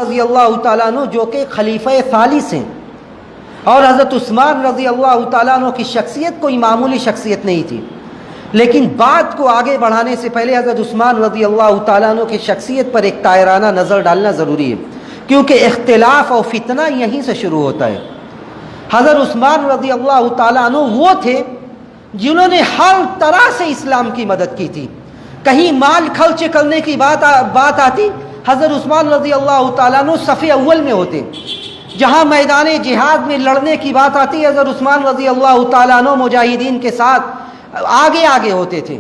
رضی اللہ تعالیٰ عنہ جو کہ خلیفہ ثالث ہیں، اور حضرت عثمان رضی اللہ تعالیٰ عنہ کی شخصیت کوئی معمولی شخصیت نہیں تھی، لیکن بات کو آگے بڑھانے سے پہلے حضرت عثمان رضی اللہ تعالیٰ عنہ کی شخصیت پر ایک طائرانہ نظر ڈالنا ضروری ہے، کیونکہ اختلاف اور فتنہ یہیں سے شروع ہوتا ہے۔ حضرت عثمان رضی اللہ تعالیٰ عنہ وہ تھے جنہوں نے ہر طرح سے اسلام کی مدد کی تھی۔ کہیں مال خرچ کرنے کی بات آتی، حضرت عثمان رضی اللہ تعالیٰ عنہ صف اول میں ہوتے۔ جہاں میدان جہاد میں لڑنے کی بات آتی، حضرت عثمان رضی اللہ تعالیٰ عنہ مجاہدین کے ساتھ آگے ہوتے تھے۔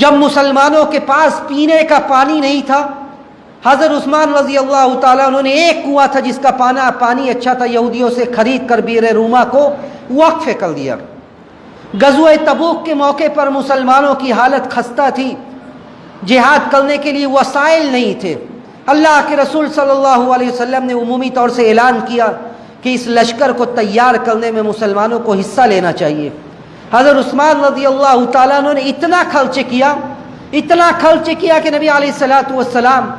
جب مسلمانوں کے پاس پینے کا پانی نہیں تھا، حضرت عثمان رضی اللہ تعالیٰ عنہ نے ایک کنواں تھا جس کا پانی اچھا تھا، یہودیوں سے خرید کر بیر روما کو وقف کر دیا۔ غزوہ تبوک کے موقع پر مسلمانوں کی حالت خستہ تھی، جہاد کرنے کے لیے وسائل نہیں تھے۔ اللہ کے رسول صلی اللہ علیہ وسلم نے عمومی طور سے اعلان کیا کہ اس لشکر کو تیار کرنے میں مسلمانوں کو حصہ لینا چاہیے۔ حضرت عثمان رضی اللہ تعالیٰ عنہ نے اتنا خرچ کیا کہ نبی علیہ الصلوۃ والسلام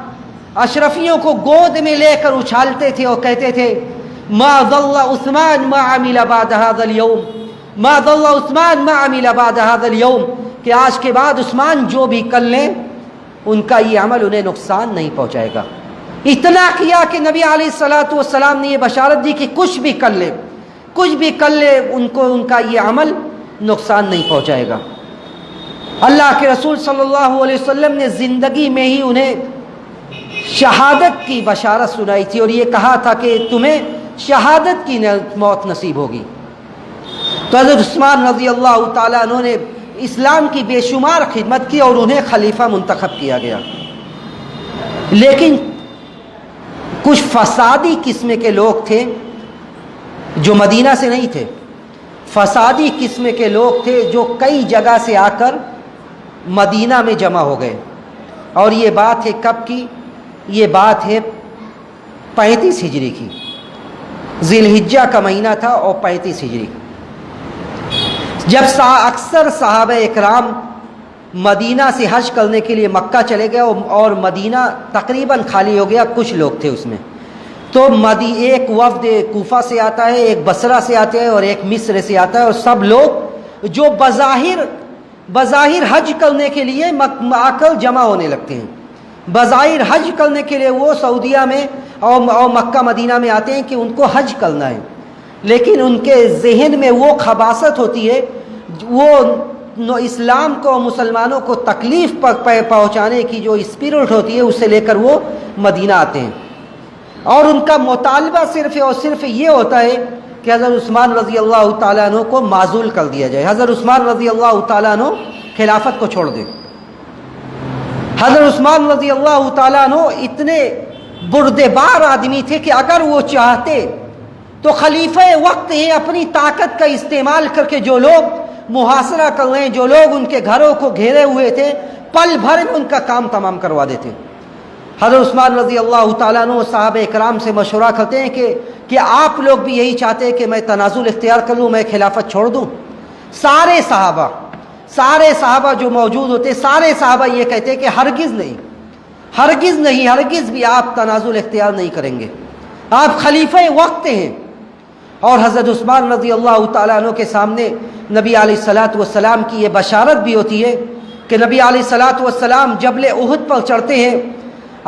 اشرفیوں کو گود میں لے کر اچھالتے تھے اور کہتے تھے ما ضل عثمان ما عمل بعد هذا اليوم، ما ضل عثمان ما عمل بعد هذا اليوم، کہ آج کے بعد عثمان جو بھی کر لیں ان کا یہ عمل انہیں نقصان نہیں پہنچائے گا۔ اتنا کیا کہ نبی علیہ الصلوۃ والسلام نے یہ بشارت دی کہ کچھ بھی کر لے ان کا یہ عمل نقصان نہیں پہنچائے گا۔ اللہ کے رسول صلی اللہ علیہ وسلم نے زندگی میں ہی انہیں شہادت کی بشارت سنائی تھی اور یہ کہا تھا کہ تمہیں شہادت کی موت نصیب ہوگی۔ تو حضرت عثمان رضی اللہ تعالیٰ عنہ نے اسلام کی بے شمار خدمت کی اور انہیں خلیفہ منتخب کیا گیا، لیکن کچھ فسادی قسم کے لوگ تھے جو مدینہ سے نہیں تھے، فسادی قسم کے لوگ تھے جو کئی جگہ سے آ کر مدینہ میں جمع ہو گئے۔ اور یہ بات ہے کب کی؟ یہ بات ہے 35 ہجری کی، ذی الحجہ کا مہینہ تھا اور 35 ہجری، جب اکثر صحابہ اکرام مدینہ سے حج کرنے کے لیے مکہ چلے گئے اور مدینہ تقریباً خالی ہو گیا، کچھ لوگ تھے اس میں۔ تو ایک وفد کوفہ سے آتا ہے، ایک بصرہ سے آتے ہیں اور ایک مصر سے آتا ہے، اور سب لوگ جو بظاہر حج کرنے کے لیے آ کر جمع ہونے لگتے ہیں۔ بظاہر حج کرنے کے لیے وہ سعودیہ میں اور مکہ مدینہ میں آتے ہیں کہ ان کو حج کرنا ہے، لیکن ان کے ذہن میں وہ خباثت ہوتی ہے، وہ اسلام کو مسلمانوں کو تکلیف پہنچانے کی جو اسپرٹ ہوتی ہے، اس سے لے کر وہ مدینہ آتے ہیں، اور ان کا مطالبہ صرف یہ ہوتا ہے کہ حضرت عثمان رضی اللہ تعالیٰ عنہ کو معزول کر دیا جائے، حضرت عثمان رضی اللہ تعالیٰ عنہ خلافت کو چھوڑ دیں۔ حضرت عثمان رضی اللہ تعالیٰ عنہ اتنے بردبار آدمی تھے کہ اگر وہ چاہتے تو خلیفہ وقت ہیں، اپنی طاقت کا استعمال کر کے جو لوگ محاصرہ کر رہے ہیں، جو لوگ ان کے گھروں کو گھیرے ہوئے تھے، پل بھر میں ان کا کام تمام کروا دیتے۔ حضرت عثمان رضی اللہ تعالیٰ عنہ صحابہ اکرام سے مشورہ کرتے ہیں کہ آپ لوگ بھی یہی چاہتے ہیں کہ میں تنازل اختیار کر لوں، میں خلافت چھوڑ دوں؟ سارے صحابہ جو موجود ہوتے، سارے صحابہ یہ کہتے ہیں کہ ہرگز نہیں، ہرگز بھی آپ تنازل اختیار نہیں کریں گے، آپ خلیفہ وقت ہیں۔ اور حضرت عثمان رضی اللہ تعالیٰ عنہ کے سامنے نبی علیہ الصلوۃ والسلام کی یہ بشارت بھی ہوتی ہے کہ نبی علیہ الصلوۃ والسلام جبل احد پر چڑھتے ہیں،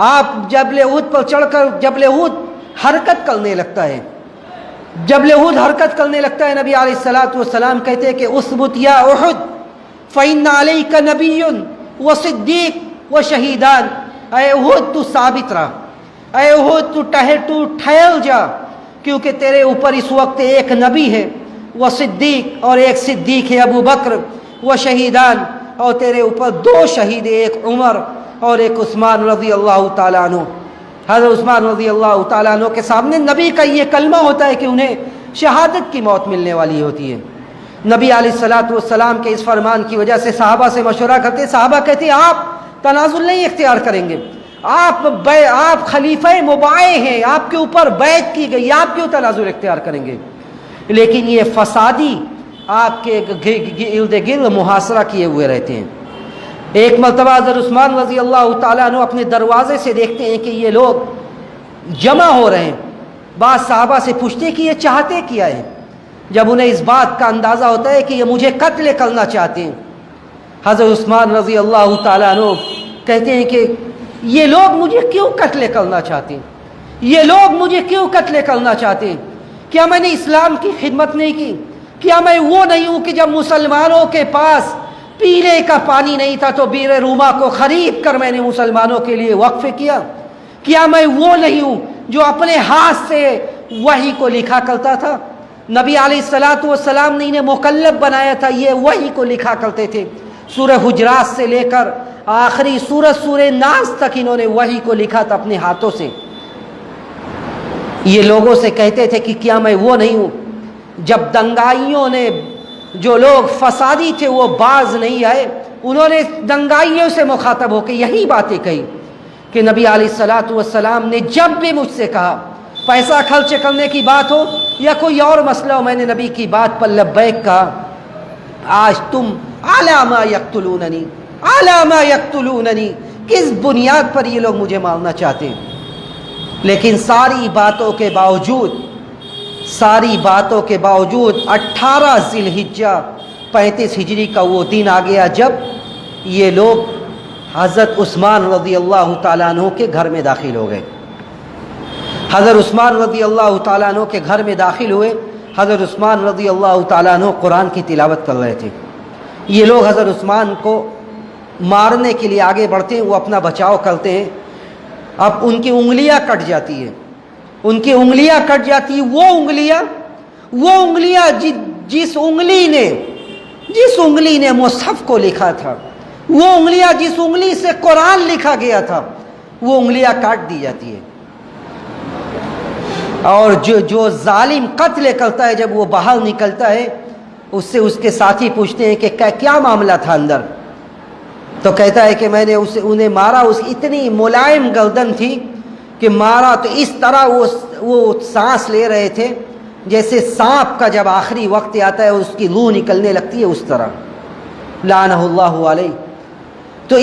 آپ جبل احد پر چڑھ کر جبل احد حرکت کرنے لگتا ہے، نبی علیہ الصلوۃ والسلام کہتے ہیں کہ اثبت یا احد فإن علیک نبی و صدیق و شہیدان، اے احد تو ثابت رہا، اے احد تو ٹھہر جا، کیونکہ تیرے اوپر اس وقت ایک نبی ہے، وہ صدیق، اور ایک صدیق ہے ابو بکر، وہ شہیدان، اور تیرے اوپر 2 شہید، ایک عمر اور ایک عثمان رضی اللہ تعالیٰ عنہ۔ حضرت عثمان رضی اللہ تعالیٰ عنہ کے سامنے نبی کا یہ کلمہ ہوتا ہے کہ انہیں شہادت کی موت ملنے والی ہوتی ہے۔ نبی علیہ الصلوۃ والسلام کے اس فرمان کی وجہ سے صحابہ سے مشورہ کرتے، صحابہ کہتے ہیں آپ تنازل نہیں اختیار کریں گے، آپ خلیفہ مبایع ہیں، آپ کے اوپر بیعت کی گئی، آپ کیوں تنازل اختیار کریں گے؟ لیکن یہ فسادی آپ کے ارد گرد محاصرہ کیے ہوئے رہتے ہیں۔ ایک مرتبہ حضرت عثمان رضی اللہ تعالیٰ عنہ اپنے دروازے سے دیکھتے ہیں کہ یہ لوگ جمع ہو رہے ہیں. بعض صحابہ سے پوچھتے کہ یہ چاہتے کیا ہے. جب انہیں اس بات کا اندازہ ہوتا ہے کہ یہ مجھے قتل کرنا چاہتے ہیں, حضرت عثمان رضی اللہ تعالیٰ عنہ کہتے ہیں کہ یہ لوگ مجھے کیوں قتل کرنا چاہتے ہیں, یہ لوگ مجھے کیوں قتل کرنا چاہتے ہیں؟ کیا میں نے اسلام کی خدمت نہیں کی؟ کیا میں وہ نہیں ہوں کہ جب مسلمانوں کے پاس پینے کا پانی نہیں تھا تو بیر روما کو خرید کر میں نے مسلمانوں کے لیے وقف کیا؟ کیا میں وہ نہیں ہوں جو اپنے ہاتھ سے وحی کو لکھا کرتا تھا؟ نبی علیہ الصلوۃ والسلام نے انہیں مکلف بنایا تھا, یہ وحی کو لکھا کرتے تھے. سورہ حجرات سے لے کر آخری سورہ ناس تک انہوں نے وحی کو لکھا تھا اپنے ہاتھوں سے. یہ لوگوں سے کہتے تھے کہ کیا میں وہ نہیں ہوں. جب دنگائیوں نے, جو لوگ فسادی تھے وہ باز نہیں آئے, انہوں نے دنگائیوں سے مخاطب ہو کے یہی باتیں کہی کہ نبی علیہ الصلوۃ والسلام نے جب بھی مجھ سے کہا پیسہ خرچ کرنے کی بات ہو یا کوئی اور مسئلہ ہو, میں نے نبی کی بات پر لبیک کہا. آج تم علامہ یقتلوننی, علامہ یقتلوننی, کس بنیاد پر یہ لوگ مجھے مارنا چاہتے ہیں؟ لیکن ساری باتوں کے باوجود 18 ذی الحجہ 35 ہجری کا وہ دن آ گیا جب یہ لوگ حضرت عثمان رضی اللہ تعالیٰ عنہ کے گھر میں داخل ہو گئے. حضرت عثمان رضی اللہ تعالیٰ عنہ کے گھر میں داخل ہوئے. حضرت عثمان رضی اللہ تعالیٰ عنہ قرآن کی تلاوت کر رہے تھے. یہ لوگ حضرت عثمان کو مارنے کے لیے آگے بڑھتے ہیں, وہ اپنا بچاؤ کرتے ہیں. اب ان کی انگلیاں کٹ جاتی ہیں, ان کی انگلیاں کٹ جاتی ہیں. وہ انگلیاں جس انگلی نے مصحف کو لکھا تھا, وہ انگلیاں جس انگلی سے قرآن لکھا گیا تھا, وہ انگلیاں کاٹ دی جاتی ہیں. اور جو ظالم قتل کرتا ہے جب وہ باہر نکلتا ہے, اس سے اس کے ساتھی پوچھتے ہیں کہ کیا معاملہ تھا اندر؟ تو کہتا ہے کہ میں نے انہیں مارا, اس اتنی ملائم گردن تھی کہ مارا تو اس طرح وہ سانس لے رہے تھے جیسے سانپ کا جب آخری وقت آتا ہے اس کی روح نکلنے لگتی ہے, اس طرح. لعنہ اللہ علیہ. تو